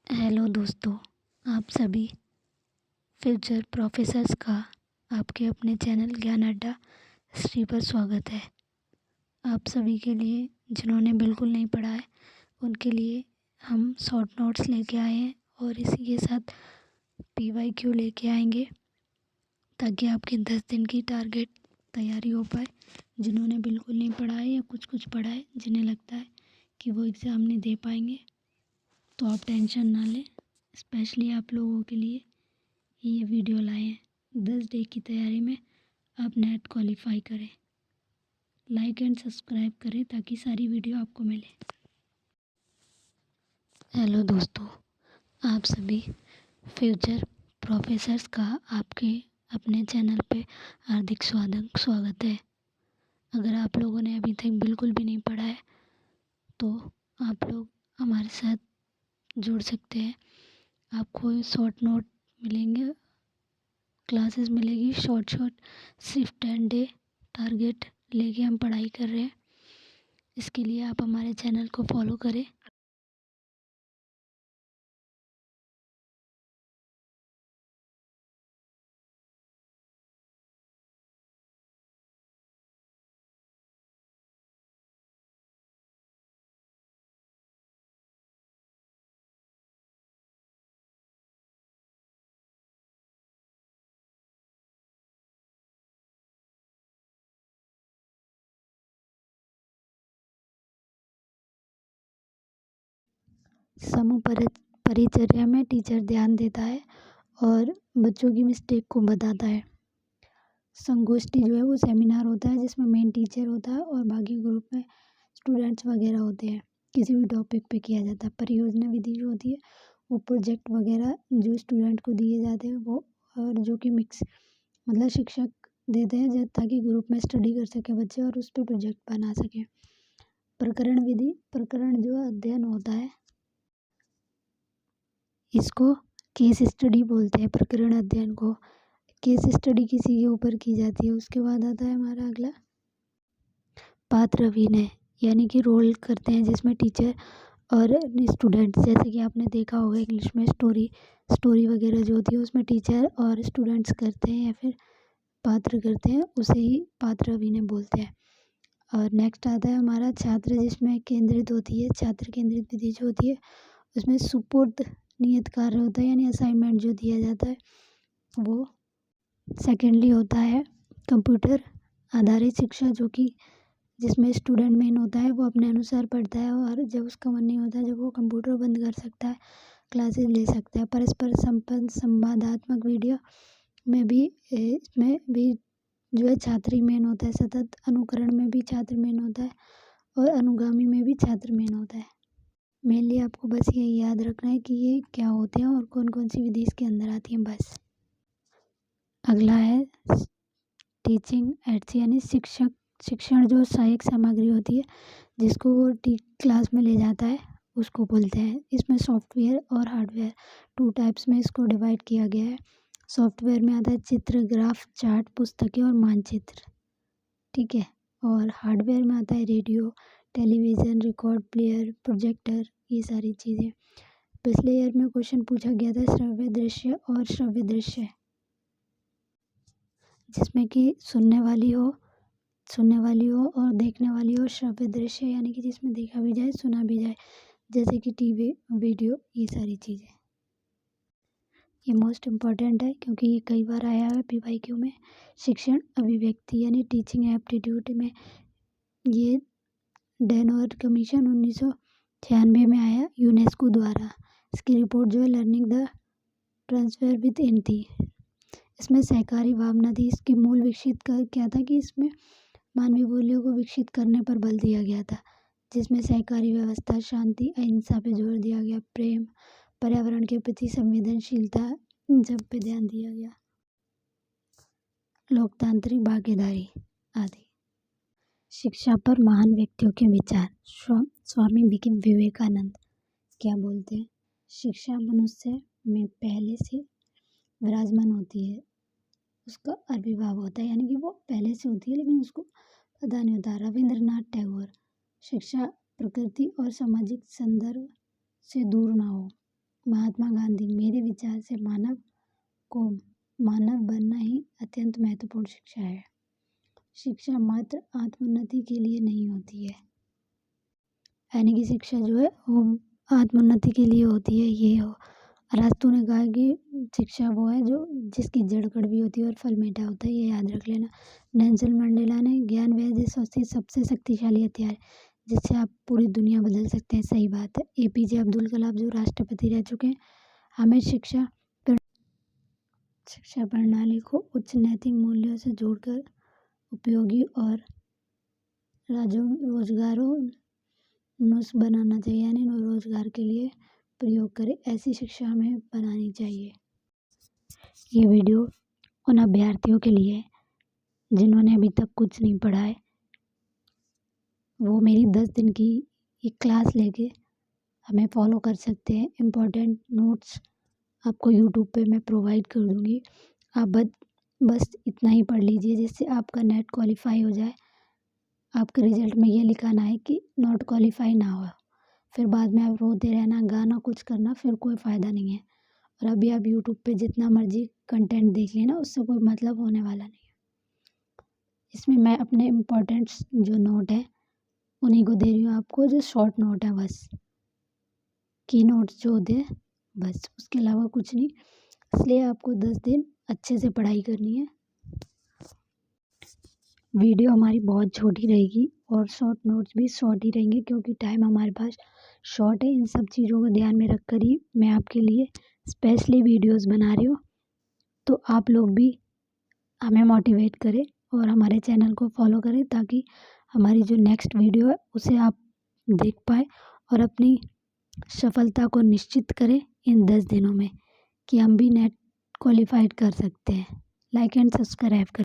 Hello दोस्तों, आप सभी फ्यूचर प्रोफेसर्स का आपके अपने चैनल ज्ञान अड्डा श्री पर स्वागत है। आप सभी के लिए जिन्होंने बिल्कुल नहीं पढ़ा है उनके लिए हम शॉर्ट नोट्स लेके आए हैं और इसी के साथ PYQ लेके आएंगे ताकि आपके 10 दिन की टारगेट तैयारी हो पाए। जिन्होंने बिल्कुल नहीं पढ़ा है या कुछ कुछ पढ़ा है, जिन्हें लगता है कि वो एग्ज़ाम नहीं दे पाएंगे, तो आप टेंशन ना लें। स्पेशली आप लोगों के लिए ये वीडियो लाए हैं। 10 डे की तैयारी में आप नेट क्वालिफाई करें। लाइक एंड सब्सक्राइब करें ताकि सारी वीडियो आपको मिले। हेलो दोस्तों, आप सभी फ्यूचर प्रोफेसर्स का आपके अपने चैनल पे हार्दिक स्वागत है। अगर आप लोगों ने अभी तक बिल्कुल भी नहीं पढ़ा है तो आप लोग हमारे साथ जुड़ सकते हैं। आपको शॉर्ट नोट मिलेंगे, क्लासेस मिलेगी शॉर्ट सिर्फ 10 डे टारगेट लेके हम पढ़ाई कर रहे हैं। इसके लिए आप हमारे चैनल को फॉलो करें। समूह परिचर्या में टीचर ध्यान देता है और बच्चों की मिस्टेक को बताता है। संगोष्ठी जो है वो सेमिनार होता है जिसमें मेन टीचर होता है और बाकी ग्रुप में स्टूडेंट्स वगैरह होते हैं। किसी भी टॉपिक पे किया जाता है। परियोजना विधि जो होती है वो प्रोजेक्ट वगैरह जो स्टूडेंट को दिए जाते हैं वो, और जो कि मिक्स मतलब शिक्षक देते हैं ताकि ग्रुप में स्टडी कर सके बच्चे और उस पर प्रोजेक्ट बना सकें। प्रकरण विधि, प्रकरण जो अध्ययन होता है इसको केस स्टडी बोलते हैं। प्रकरण अध्ययन को केस स्टडी किसी के ऊपर की जाती है। उसके बाद आता है हमारा अगला पात्र अभिनय, यानी कि रोल करते हैं जिसमें टीचर और स्टूडेंट, जैसे कि आपने देखा होगा इंग्लिश में स्टोरी वगैरह जो होती है उसमें टीचर और स्टूडेंट्स करते हैं या फिर पात्र करते हैं, उसे ही पात्र अभिनय बोलते हैं। और नेक्स्ट आता है हमारा छात्र, जिसमें केंद्रित होती है छात्र केंद्रित विधि जो होती है उसमें सुपुर्द नियत कार्य होता है, यानी असाइनमेंट जो दिया जाता है वो। सेकेंडली होता है कंप्यूटर आधारित शिक्षा, जो कि जिसमें स्टूडेंट मेन होता है, वो अपने अनुसार पढ़ता है और जब उसका मन नहीं होता, जब वो कंप्यूटर बंद कर सकता है, क्लासेस ले सकता है। परस्पर संपन्न संवादात्मक वीडियो में भी इसमें भी जो है छात्र ही मेन होता है। सतत अनुकरण में भी छात्र मेन होता है और अनुगामी में भी छात्र मेन होता है। मेनली आपको बस यही याद रखना है कि ये क्या होते हैं और कौन कौन सी विधि इसके अंदर आती हैं बस। अगला है टीचिंग एड्स, यानी शिक्षण जो सहायक सामग्री होती है जिसको वो क्लास में ले जाता है उसको बोलते हैं। इसमें सॉफ्टवेयर और हार्डवेयर 2 टाइप्स में इसको डिवाइड किया गया है। सॉफ्टवेयर में आता है चित्र, ग्राफ, चार्ट, पुस्तकें और मानचित्र, ठीक है। और हार्डवेयर में आता है radio, television, record player, projector, ये सारी चीज़ें। पिछले ईयर में क्वेश्चन पूछा गया था श्रव्य दृश्य, जिसमें कि सुनने वाली हो और देखने वाली हो। श्रव्य दृश्य यानी कि जिसमें देखा भी जाए सुना भी जाए, जैसे कि टीवी, वीडियो, ये सारी चीज़ें। ये मोस्ट इम्पॉर्टेंट है क्योंकि ये कई बार आया है PYQ में। शिक्षण अभिव्यक्ति यानी टीचिंग एप्टीट्यूड में ये डेनवर कमीशन 1996 में आया यूनेस्को द्वारा। इसकी रिपोर्ट जो है learning the transfer with in थी। इसमें सहकारी भावना थी। इसकी मूल विकसित कर क्या था कि इसमें मानवीय मूल्यों को विकसित करने पर बल दिया गया था, जिसमें सहकारी व्यवस्था, शांति, अहिंसा पे जोर दिया गया, प्रेम, पर्यावरण के प्रति संवेदनशीलता, इन सब पे ध्यान दिया गया, लोकतांत्रिक भागीदारी आदि। शिक्षा पर महान व्यक्तियों के विचार। स्वामी विवेकानंद क्या बोलते हैं? शिक्षा मनुष्य में पहले से विराजमान होती है, उसका आविर्भाव होता है, यानी कि वो पहले से होती है लेकिन उसको पता नहीं होता। रविंद्रनाथ टैगोर, शिक्षा प्रकृति और सामाजिक संदर्भ से दूर ना हो। महात्मा गांधी, मेरे विचार से मानव को मानव बनना ही अत्यंत महत्वपूर्ण शिक्षा है। शिक्षा मात्र आत्मोन्नति के लिए नहीं होती है, यानी कि शिक्षा जो है वो आत्मोन्नति के लिए होती है। ये हो अरस्तु ने कहा कि शिक्षा वो है जो जिसकी जड़ कड़वी होती है और फल मीठा होता है, ये याद रख लेना। नेल्सन मंडेला ने ज्ञान वह जिस सबसे शक्तिशाली हथियार है जिससे आप पूरी दुनिया बदल सकते हैं। सही बात है। एपीजे अब्दुल कलाम जो राष्ट्रपति रह चुके हैं, हमें शिक्षा प्रणाली को उच्च नैतिक मूल्यों से जोड़कर उपयोगी और रोजगारोन्मुख बनाना चाहिए, यानी रोजगार के लिए प्रयोग करें, ऐसी शिक्षा हमें बनानी चाहिए। ये वीडियो उन अभ्यर्थियों के लिए है जिन्होंने अभी तक कुछ नहीं पढ़ा है, वो मेरी 10 दिन की एक क्लास लेके हमें फॉलो कर सकते हैं। इम्पोर्टेंट नोट्स आपको यूट्यूब पे मैं प्रोवाइड कर दूँगी। आप बस इतना ही पढ़ लीजिए जिससे आपका नेट क्वालिफाई हो जाए। आपके रिजल्ट में ये लिखा ना है कि नॉट क्वालिफाई ना हो, फिर बाद में आप रोते रहना, गाना कुछ करना, फिर कोई फ़ायदा नहीं है। और अभी आप यूट्यूब पे जितना मर्जी कंटेंट देख लेना, उससे कोई मतलब होने वाला नहीं है। इसमें मैं अपने इम्पोर्टेंट्स जो नोट है उन्हीं को दे रही हूँ आपको, जो शॉर्ट नोट है, बस की नोट्स जो होते हैं बस, उसके अलावा कुछ नहीं। इसलिए आपको 10 दिन अच्छे से पढ़ाई करनी है। वीडियो हमारी बहुत छोटी रहेगी और शॉर्ट नोट्स भी शॉर्ट ही रहेंगे क्योंकि टाइम हमारे पास शॉर्ट है। इन सब चीज़ों को ध्यान में रख कर ही मैं आपके लिए स्पेशली वीडियोस बना रही हूँ। तो आप लोग भी हमें मोटिवेट करें और हमारे चैनल को फॉलो करें ताकि हमारी जो नेक्स्ट वीडियो है उसे आप देख पाए और अपनी सफलता को निश्चित करें इन 10 दिनों में कि हम भी नेट क्वालिफाइड कर सकते हैं। लाइक एंड सब्सक्राइब करें।